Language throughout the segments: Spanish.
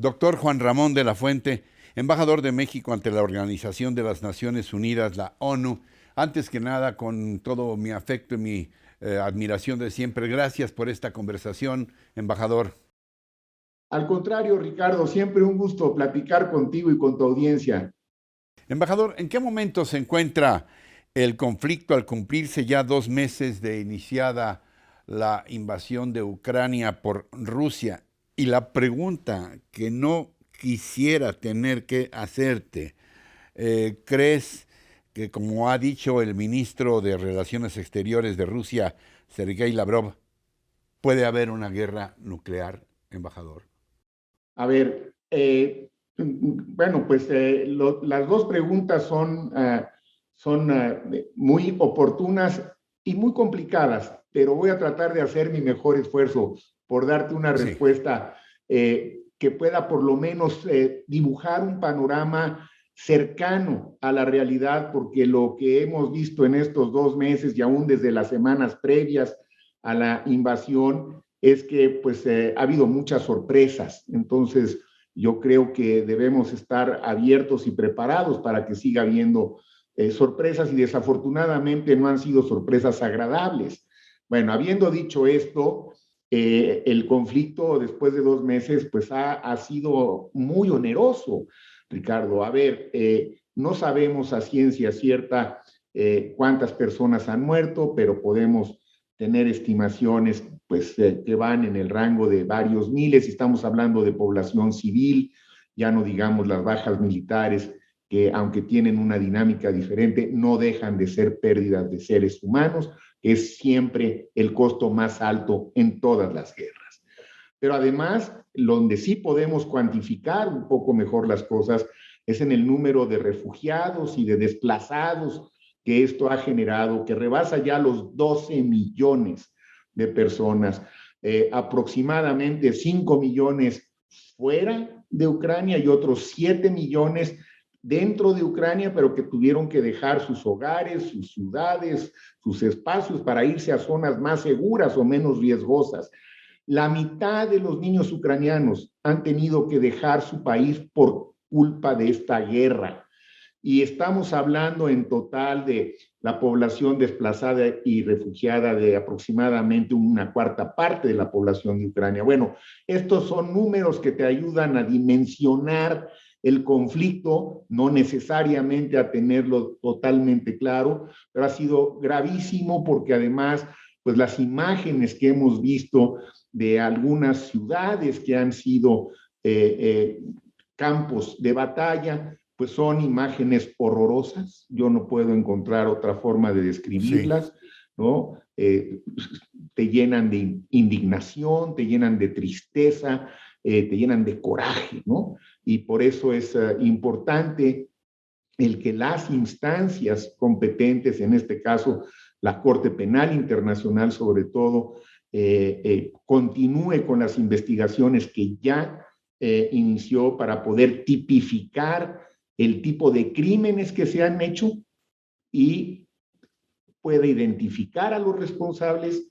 Doctor Juan Ramón de la Fuente, embajador de México ante la Organización de las Naciones Unidas, la ONU. Antes que nada, con todo mi afecto y mi admiración de siempre, gracias por esta conversación, embajador. Al contrario, Ricardo, siempre un gusto platicar contigo y con tu audiencia. Embajador, ¿en qué momento se encuentra el conflicto al cumplirse ya 2 meses de iniciada la invasión de Ucrania por Rusia? Y la pregunta que no quisiera tener que hacerte, ¿crees que, como ha dicho el ministro de Relaciones Exteriores de Rusia, Sergei Lavrov, puede haber una guerra nuclear, embajador? A ver, bueno, pues las dos preguntas son muy oportunas y muy complicadas, pero voy a tratar de hacer mi mejor esfuerzo por darte una Sí, respuesta que pueda por lo menos dibujar un panorama cercano a la realidad, porque lo que hemos visto en estos 2 meses y aún desde las semanas previas a la invasión es que pues ha habido muchas sorpresas. Entonces, yo creo que debemos estar abiertos y preparados para que siga habiendo sorpresas y desafortunadamente no han sido sorpresas agradables. Bueno, habiendo dicho esto, el conflicto después de 2 meses pues ha sido muy oneroso, Ricardo. A ver, no sabemos a ciencia cierta cuántas personas han muerto, pero podemos tener estimaciones pues, que van en el rango de varios miles. Estamos hablando de población civil, ya no digamos las bajas militares, que aunque tienen una dinámica diferente, no dejan de ser pérdidas de seres humanos, que es siempre el costo más alto en todas las guerras. Pero además, donde sí podemos cuantificar un poco mejor las cosas es en el número de refugiados y de desplazados que esto ha generado, que rebasa ya los 12 millones de personas, aproximadamente 5 millones fuera de Ucrania y otros 7 millones dentro de Ucrania, pero que tuvieron que dejar sus hogares, sus ciudades, sus espacios para irse a zonas más seguras o menos riesgosas. La mitad de los niños ucranianos han tenido que dejar su país por culpa de esta guerra. Y estamos hablando en total de la población desplazada y refugiada de aproximadamente una cuarta parte de la población de Ucrania. Bueno, estos son números que te ayudan a dimensionar el conflicto, no necesariamente a tenerlo totalmente claro, pero ha sido gravísimo porque además, pues las imágenes que hemos visto de algunas ciudades que han sido campos de batalla, pues son imágenes horrorosas. Yo no puedo encontrar otra forma de sí. describirlas, ¿no? Te llenan de indignación, te llenan de tristeza, te llenan de coraje, ¿no? Y por eso es importante el que las instancias competentes, en este caso la Corte Penal Internacional sobre todo, continúe con las investigaciones que ya inició para poder tipificar el tipo de crímenes que se han hecho y puede identificar a los responsables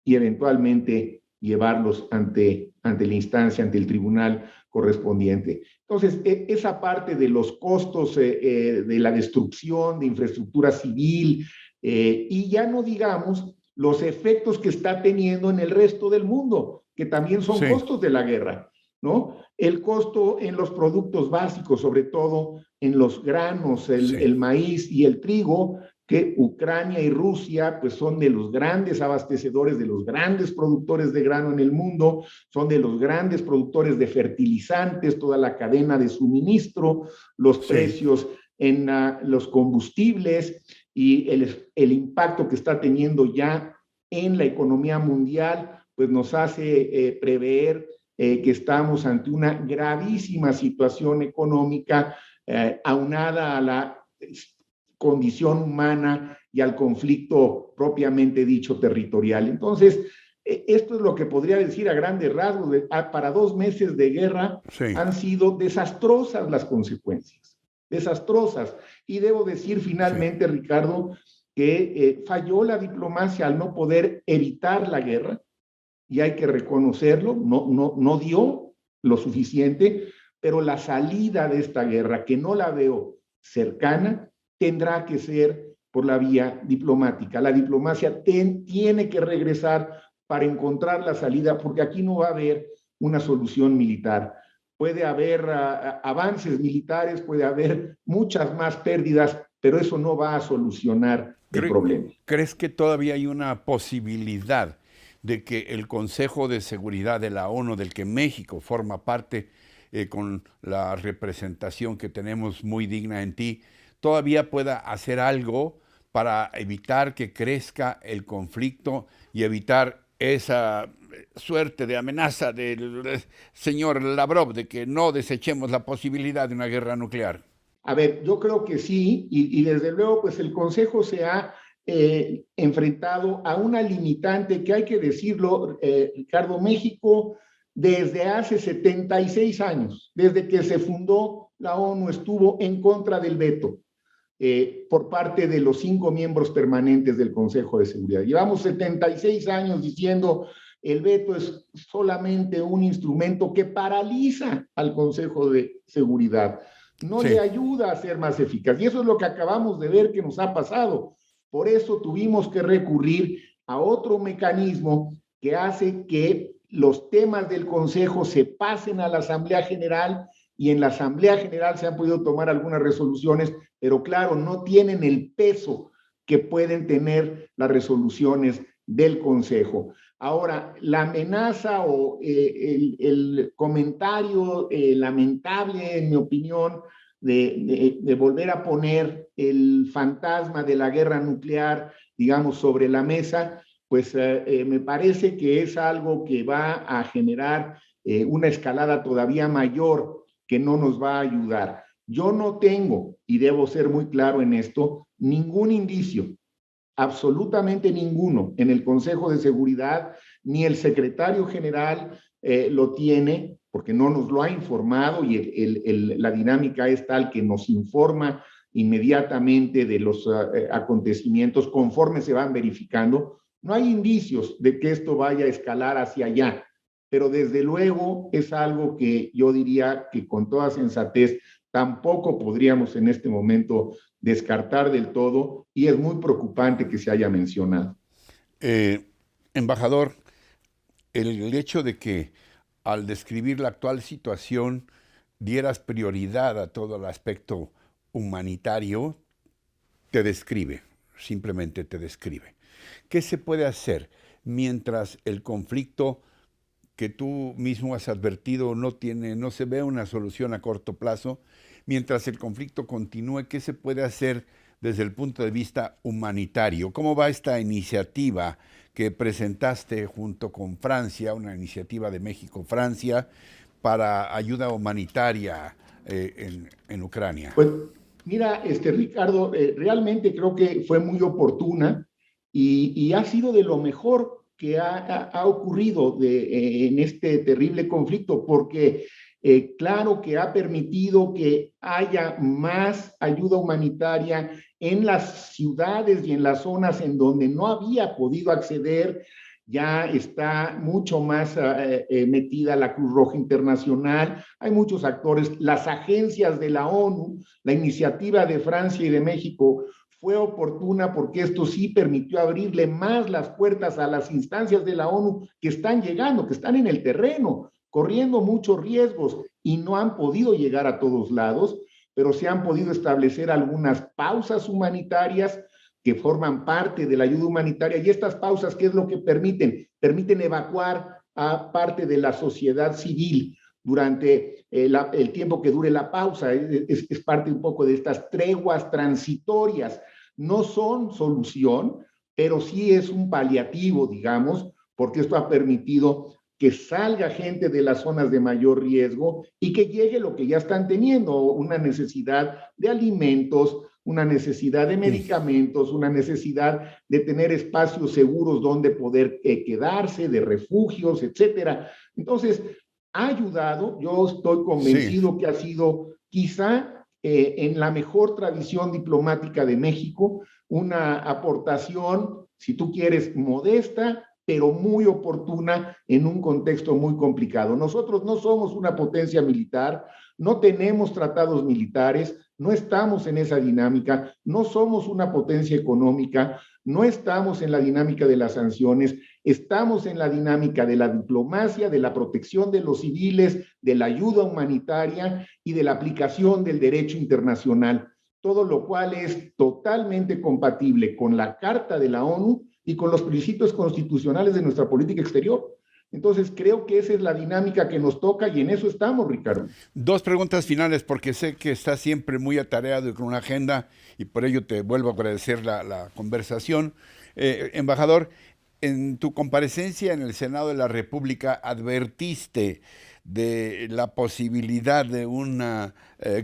y eventualmente llevarlos ante la instancia, ante el tribunal correspondiente. Entonces, esa parte de los costos de la destrucción de infraestructura civil y ya no digamos los efectos que está teniendo en el resto del mundo, que también son Sí, costos de la guerra, ¿no? El costo en los productos básicos, sobre todo en los granos, sí, el maíz y el trigo, que Ucrania y Rusia pues son de los grandes abastecedores, de los grandes productores de grano en el mundo, son de los grandes productores de fertilizantes, toda la cadena de suministro, los sí. precios en los combustibles y el impacto que está teniendo ya en la economía mundial, pues nos hace prever que estamos ante una gravísima situación económica aunada a la condición humana y al conflicto propiamente dicho territorial. Entonces, esto es lo que podría decir a grandes rasgos. Para 2 meses de guerra Sí. han sido desastrosas las consecuencias, desastrosas. Y debo decir Sí, finalmente, Ricardo, que falló la diplomacia al no poder evitar la guerra, y hay que reconocerlo, no dio. lo suficiente, pero la salida de esta guerra, que no la veo cercana, tendrá que ser por la vía diplomática. La diplomacia tiene que regresar para encontrar la salida, porque aquí no va a haber una solución militar. Puede haber avances militares, puede haber muchas más pérdidas, pero eso no va a solucionar el problema. ¿Crees que todavía hay una posibilidad de que el Consejo de Seguridad de la ONU, del que México forma parte, con la representación que tenemos muy digna en ti, todavía pueda hacer algo para evitar que crezca el conflicto y evitar esa suerte de amenaza del señor Lavrov de que no desechemos la posibilidad de una guerra nuclear? A ver, yo creo que sí, y desde luego, pues el Consejo se ha enfrentado a una limitante que hay que decirlo, Ricardo. México desde hace 76 años, desde que se fundó la ONU, estuvo en contra del veto por parte de los 5 miembros permanentes del Consejo de Seguridad. Llevamos 76 años diciendo el veto es solamente un instrumento que paraliza al Consejo de Seguridad, no Sí. le ayuda a ser más eficaz. Y eso es lo que acabamos de ver que nos ha pasado. Por eso tuvimos que recurrir a otro mecanismo que hace que los temas del Consejo se pasen a la Asamblea General, y en la Asamblea General se han podido tomar algunas resoluciones, pero claro, no tienen el peso que pueden tener las resoluciones del Consejo. Ahora, la amenaza o el comentario lamentable, en mi opinión, de volver a poner el fantasma de la guerra nuclear, digamos, sobre la mesa, pues me parece que es algo que va a generar una escalada todavía mayor que no nos va a ayudar. Yo no tengo, y debo ser muy claro en esto, ningún indicio, absolutamente ninguno, en el Consejo de Seguridad, ni el secretario general lo tiene, porque no nos lo ha informado, y la dinámica es tal que nos informa inmediatamente de los acontecimientos conforme se van verificando. No hay indicios de que esto vaya a escalar hacia allá, pero desde luego es algo que yo diría que con toda sensatez tampoco podríamos en este momento descartar del todo, y es muy preocupante que se haya mencionado. Eh, Embajador, el hecho de que al describir la actual situación dieras prioridad a todo el aspecto humanitario, te describe, simplemente te describe. ¿Qué se puede hacer mientras el conflicto que tú mismo has advertido no se ve una solución a corto plazo? Mientras el conflicto continúe, ¿qué se puede hacer desde el punto de vista humanitario? ¿Cómo va esta iniciativa que presentaste junto con Francia, una iniciativa de México-Francia para ayuda humanitaria en Ucrania? Pues mira, Ricardo, realmente creo que fue muy oportuna, y ha sido de lo mejor que ha ocurrido en este terrible conflicto, porque claro que ha permitido que haya más ayuda humanitaria en las ciudades y en las zonas en donde no había podido acceder. Ya está mucho más metida la Cruz Roja Internacional, hay muchos actores, las agencias de la ONU. La iniciativa de Francia y de México fue oportuna porque esto sí permitió abrirle más las puertas a las instancias de la ONU que están llegando, que están en el terreno, corriendo muchos riesgos y no han podido llegar a todos lados, pero se han podido establecer algunas pausas humanitarias que forman parte de la ayuda humanitaria, y estas pausas, ¿qué es lo que permiten? Permiten evacuar a parte de la sociedad civil durante el tiempo que dure la pausa. Es parte un poco de estas treguas transitorias. No son solución, pero sí es un paliativo, digamos, porque esto ha permitido que salga gente de las zonas de mayor riesgo y que llegue lo que ya están teniendo, una necesidad de alimentos, una necesidad de medicamentos, una necesidad de tener espacios seguros donde poder quedarse, de refugios, etcétera. Entonces, ha ayudado. Yo estoy convencido Sí. que ha sido quizá en la mejor tradición diplomática de México una aportación, si tú quieres, modesta, pero muy oportuna en un contexto muy complicado. Nosotros no somos una potencia militar, no tenemos tratados militares, no estamos en esa dinámica, no somos una potencia económica, no estamos en la dinámica de las sanciones, estamos en la dinámica de la diplomacia, de la protección de los civiles, de la ayuda humanitaria y de la aplicación del derecho internacional, todo lo cual es totalmente compatible con la Carta de la ONU y con los principios constitucionales de nuestra política exterior. Entonces, creo que esa es la dinámica que nos toca y en eso estamos, Ricardo. Dos preguntas finales, porque sé que estás siempre muy atareado y con una agenda, y por ello te vuelvo a agradecer la conversación. Embajador, en tu comparecencia en el Senado de la República advertiste de la posibilidad de una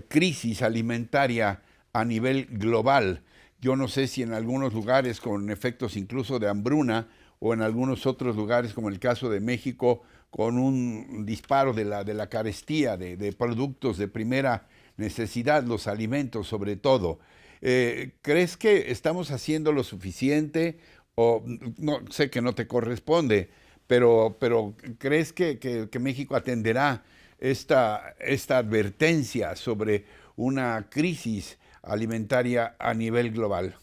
crisis alimentaria a nivel global. Yo no sé si en algunos lugares con efectos incluso de hambruna o en algunos otros lugares, como el caso de México, con un disparo de la carestía de productos de primera necesidad, los alimentos sobre todo. ¿Crees que estamos haciendo lo suficiente? O no sé que no te corresponde, pero ¿crees que México atenderá esta advertencia sobre una crisis alimentaria a nivel global?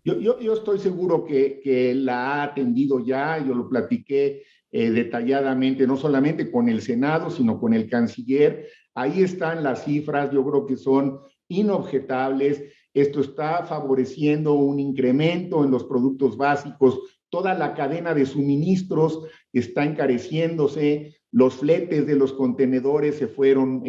Yo estoy seguro que la ha atendido ya, yo lo platiqué detalladamente, no solamente con el Senado, sino con el canciller. Ahí están las cifras, yo creo que son inobjetables. Esto está favoreciendo un incremento en los productos básicos, toda la cadena de suministros está encareciéndose, los fletes de los contenedores se fueron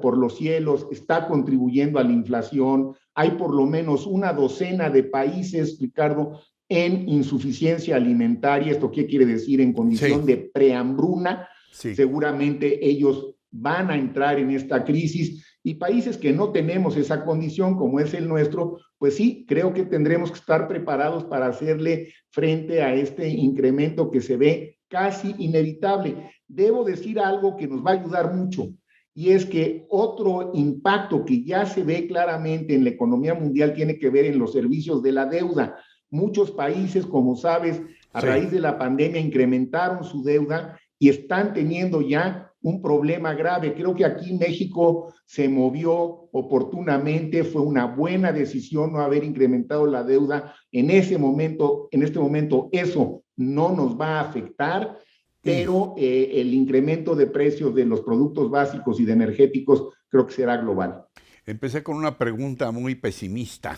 por los cielos, está contribuyendo a la inflación. Hay por lo menos una docena de países, Ricardo, en insuficiencia alimentaria. ¿Esto qué quiere decir? En condición Sí, de prehambruna. sí. Seguramente ellos van a entrar en esta crisis y países que no tenemos esa condición, como es el nuestro, pues sí, creo que tendremos que estar preparados para hacerle frente a este incremento que se ve casi inevitable. Debo decir algo que nos va a ayudar mucho, y es que otro impacto que ya se ve claramente en la economía mundial tiene que ver en los servicios de la deuda. Muchos países, como sabes, a Sí. raíz de la pandemia incrementaron su deuda y están teniendo ya un problema grave. Creo que aquí México se movió oportunamente, fue una buena decisión no haber incrementado la deuda en ese momento. En este momento eso no nos va a afectar, Mm. pero el incremento de precios de los productos básicos y de energéticos creo que será global. Empecé con una pregunta muy pesimista.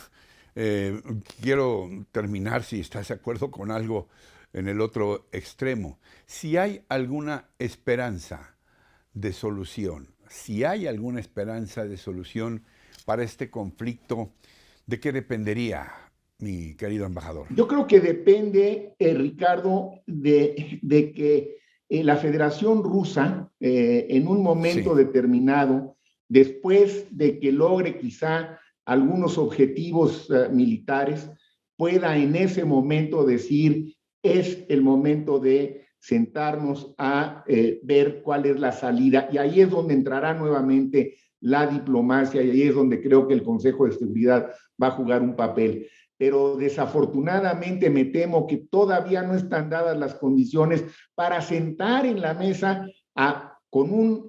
Eh, Quiero terminar, si estás de acuerdo, con algo en el otro extremo. Si hay alguna esperanza de solución, si hay alguna esperanza de solución para este conflicto, ¿de qué dependería, mi querido embajador? Yo creo que depende, Ricardo, de que la Federación Rusa, en un momento Sí. determinado, después de que logre quizá algunos objetivos militares, pueda en ese momento decir, es el momento de sentarnos a ver cuál es la salida. Y ahí es donde entrará nuevamente la diplomacia y ahí es donde creo que el Consejo de Seguridad va a jugar un papel, pero desafortunadamente me temo que todavía no están dadas las condiciones para sentar en la mesa con un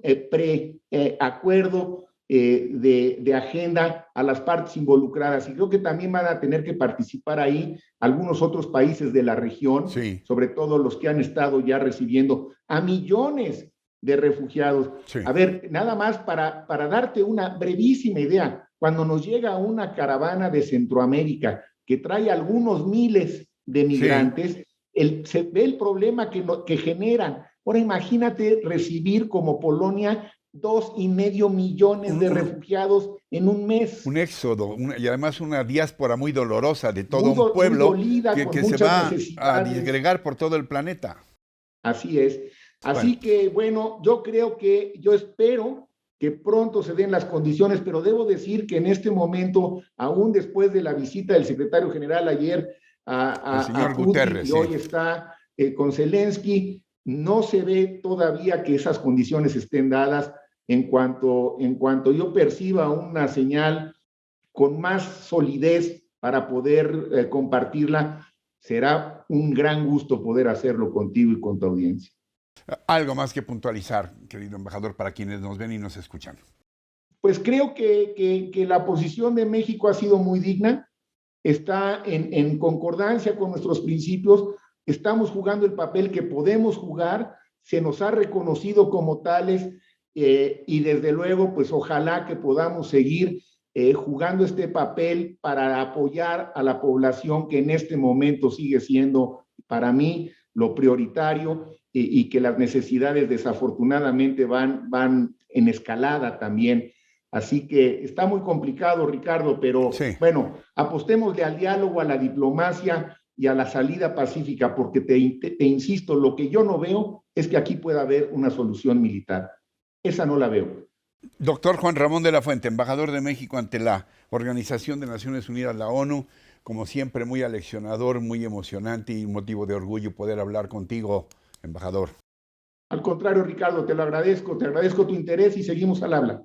preacuerdo de agenda a las partes involucradas. Y creo que también van a tener que participar ahí algunos otros países de la región, Sí, sobre todo los que han estado ya recibiendo a millones de refugiados. sí. A ver, nada más para darte una brevísima idea, cuando nos llega una caravana de Centroamérica que trae algunos miles de Sí. migrantes, se ve el problema que generan. Ahora imagínate recibir como Polonia 2,5 millones Un, de un- refugiados en un mes, un éxodo y además una diáspora muy dolorosa de todo un muy pueblo dolida, con que se muchas va a necesidades. disgregar por todo el planeta. Así es. Bueno, Así que, bueno, yo espero que pronto se den las condiciones, pero debo decir que en este momento, aún después de la visita del secretario general ayer el a señor Putin Guterres, y sí. hoy está con Zelensky, no se ve todavía que esas condiciones estén dadas. En cuanto yo perciba una señal con más solidez para poder compartirla, será un gran gusto poder hacerlo contigo y con tu audiencia. Algo más que puntualizar, querido embajador, para quienes nos ven y nos escuchan. Pues creo que la posición de México ha sido muy digna, está en concordancia con nuestros principios, estamos jugando el papel que podemos jugar, se nos ha reconocido como tales y desde luego, pues ojalá que podamos seguir jugando este papel para apoyar a la población que en este momento sigue siendo para mí lo prioritario y que las necesidades desafortunadamente van en escalada también. Así que está muy complicado, Ricardo, pero Sí. bueno, apostémosle al diálogo, a la diplomacia y a la salida pacífica, porque te insisto, lo que yo no veo es que aquí pueda haber una solución militar. Esa no la veo. Doctor Juan Ramón de la Fuente, embajador de México ante la Organización de Naciones Unidas, la ONU, como siempre muy aleccionador, muy emocionante y un motivo de orgullo poder hablar contigo, embajador. Al contrario, Ricardo, te agradezco tu interés y seguimos al habla.